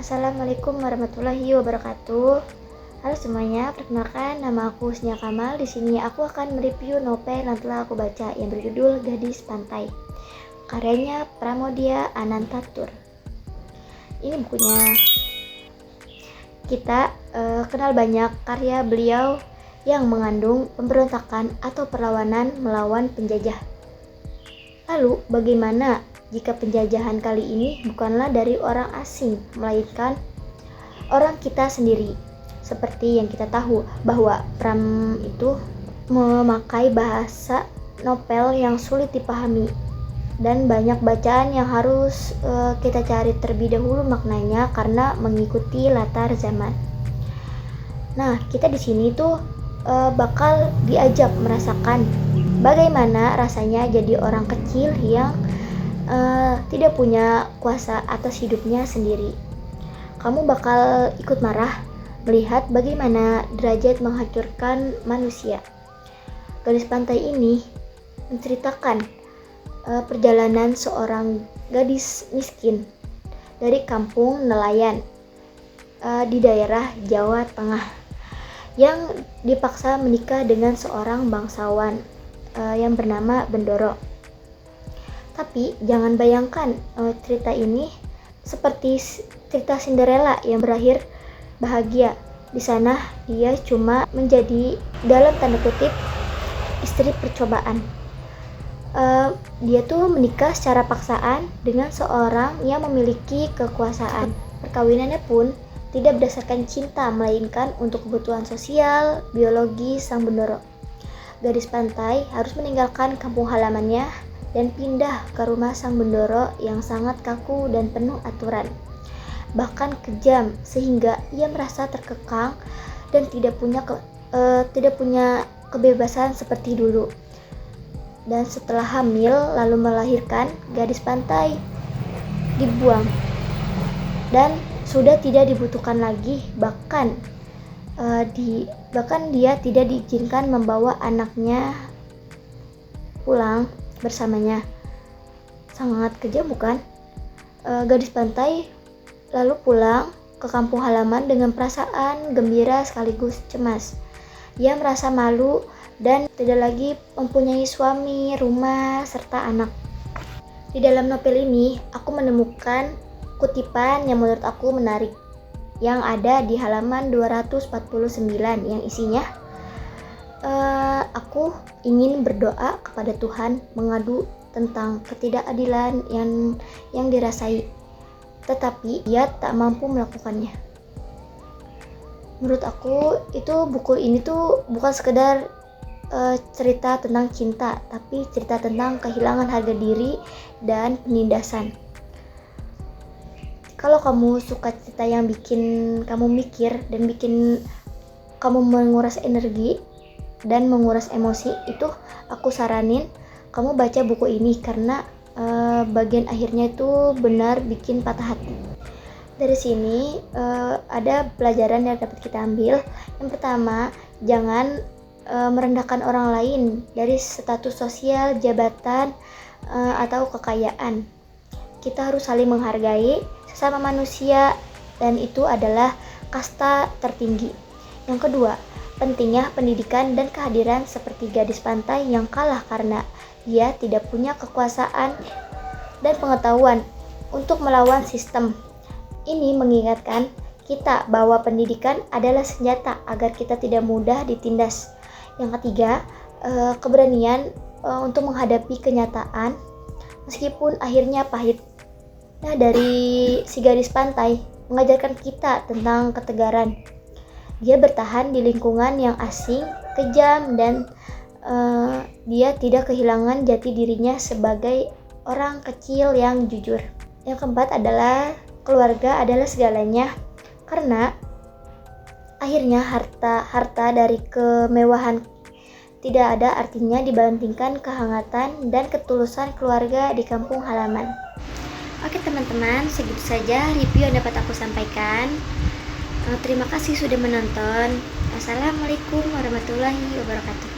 Assalamualaikum warahmatullahi wabarakatuh. Halo semuanya, perkenalkan nama aku Husnia Kamal. Di sini aku akan mereview novel yang telah aku baca yang berjudul Gadis Pantai. Karyanya Pramoedya Anantatur. Ini bukunya. Kita kenal banyak karya beliau yang mengandung pemberontakan atau perlawanan melawan penjajah. Lalu, bagaimana jika penjajahan kali ini bukanlah dari orang asing, melainkan orang kita sendiri? Seperti yang kita tahu bahwa Pram itu memakai bahasa novel yang sulit dipahami dan banyak bacaan yang harus kita cari terlebih dahulu maknanya karena mengikuti latar zaman. Nah, kita di sini tuh bakal diajak merasakan bagaimana rasanya jadi orang kecil yang tidak punya kuasa atas hidupnya sendiri. Kamu bakal ikut marah melihat bagaimana derajat menghancurkan manusia. Gadis Pantai ini menceritakan perjalanan seorang gadis miskin dari kampung nelayan di daerah Jawa Tengah yang dipaksa menikah dengan seorang bangsawan yang bernama Bendoro. Tapi jangan bayangkan cerita ini seperti cerita Cinderella yang berakhir bahagia. Di sana dia cuma menjadi dalam tanda kutip istri percobaan. Dia tuh menikah secara paksaan dengan seorang yang memiliki kekuasaan. Perkawinannya pun tidak berdasarkan cinta, melainkan untuk kebutuhan sosial, biologi sang Bendoro. Gadis Pantai harus meninggalkan kampung halamannya dan pindah ke rumah sang Bendoro yang sangat kaku dan penuh aturan, bahkan kejam, sehingga ia merasa terkekang dan tidak punya kebebasan seperti dulu. Dan setelah hamil lalu melahirkan, Gadis Pantai dibuang dan sudah tidak dibutuhkan lagi, bahkan dia tidak diizinkan membawa anaknya pulang bersamanya. Sangat kejam, bukan? Gadis Pantai lalu pulang ke kampung halaman dengan perasaan gembira sekaligus cemas. Ia merasa malu dan tidak lagi mempunyai suami, rumah, serta anak. Di dalam novel ini, aku menemukan kutipan yang menurut aku menarik yang ada di halaman 249 yang isinya aku ingin berdoa kepada Tuhan mengadu tentang ketidakadilan yang dirasai, tetapi ia tak mampu melakukannya. Menurut aku itu buku ini tuh bukan sekedar cerita tentang cinta, tapi cerita tentang kehilangan harga diri dan penindasan. Kalau kamu suka cerita yang bikin kamu mikir dan bikin kamu menguras energi dan menguras emosi, itu aku saranin kamu baca buku ini karena bagian akhirnya itu benar bikin patah hati. Dari sini ada pelajaran yang dapat kita ambil. Yang pertama, jangan merendahkan orang lain dari status sosial, jabatan, atau kekayaan. Kita harus saling menghargai sesama manusia dan itu adalah kasta tertinggi. Yang kedua, pentingnya pendidikan dan kehadiran seperti Gadis Pantai yang kalah karena dia tidak punya kekuasaan dan pengetahuan untuk melawan sistem. Ini mengingatkan kita bahwa pendidikan adalah senjata agar kita tidak mudah ditindas. Yang ketiga, keberanian untuk menghadapi kenyataan meskipun akhirnya pahit. Nah, dari si Gadis Pantai mengajarkan kita tentang ketegaran. Dia bertahan di lingkungan yang asing, kejam, dan dia tidak kehilangan jati dirinya sebagai orang kecil yang jujur. Yang keempat adalah keluarga adalah segalanya, karena akhirnya harta dari kemewahan tidak ada artinya dibandingkan kehangatan dan ketulusan keluarga di kampung halaman. Oke teman-teman, segitu saja review yang dapat aku sampaikan. Terima kasih sudah menonton. Wassalamualaikum warahmatullahi wabarakatuh.